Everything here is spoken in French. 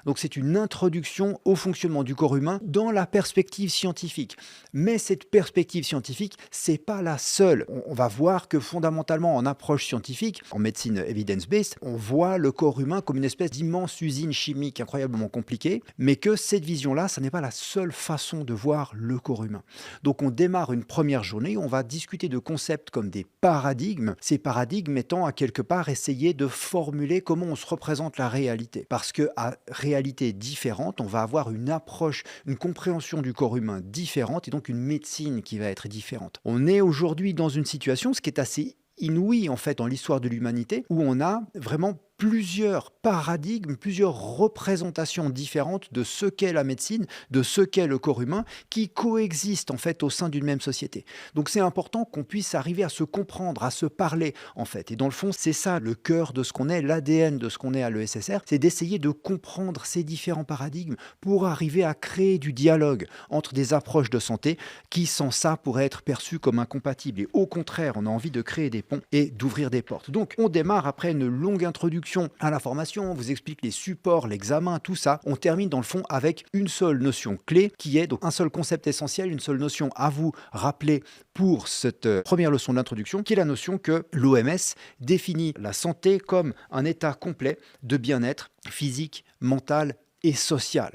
Donc c'est une introduction au fonctionnement du corps humain dans la perspective scientifique. Mais cette perspective scientifique, c'est pas la seule. On va voir que fondamentalement, en approche scientifique, en médecine evidence-based, on voit le corps humain comme une espèce d'immense usine chimique incroyablement compliquée, mais que cette vision-là, ça n'est pas la seule façon de voir le corps humain. Donc on démarre une première journée, on va discuter de concepts comme des paradigmes, ces paradigmes étant à quelque part essayer de formuler comment on se représente la réalité. Parce que à réalité différente, on va avoir une approche, une compréhension du corps humain différente et donc une médecine qui va être différente. On est aujourd'hui dans une situation, ce qui est assez inouï en fait dans l'histoire de l'humanité, où on a vraiment plusieurs paradigmes, plusieurs représentations différentes de ce qu'est la médecine, de ce qu'est le corps humain, qui coexistent en fait au sein d'une même société. Donc c'est important qu'on puisse arriver à se comprendre, à se parler en fait. Et dans le fond, c'est ça le cœur de ce qu'on est, l'ADN de ce qu'on est à l'ESSR, c'est d'essayer de comprendre ces différents paradigmes pour arriver à créer du dialogue entre des approches de santé qui, sans ça, pourraient être perçues comme incompatibles. Et au contraire, on a envie de créer des ponts et d'ouvrir des portes. Donc on démarre après une longue introduction à la formation, on vous explique les supports, l'examen, tout ça. On termine dans le fond avec une seule notion clé qui est donc un seul concept essentiel, une seule notion à vous rappeler pour cette première leçon d'introduction, qui est la notion que l'OMS définit la santé comme un état complet de bien-être physique, mental et social.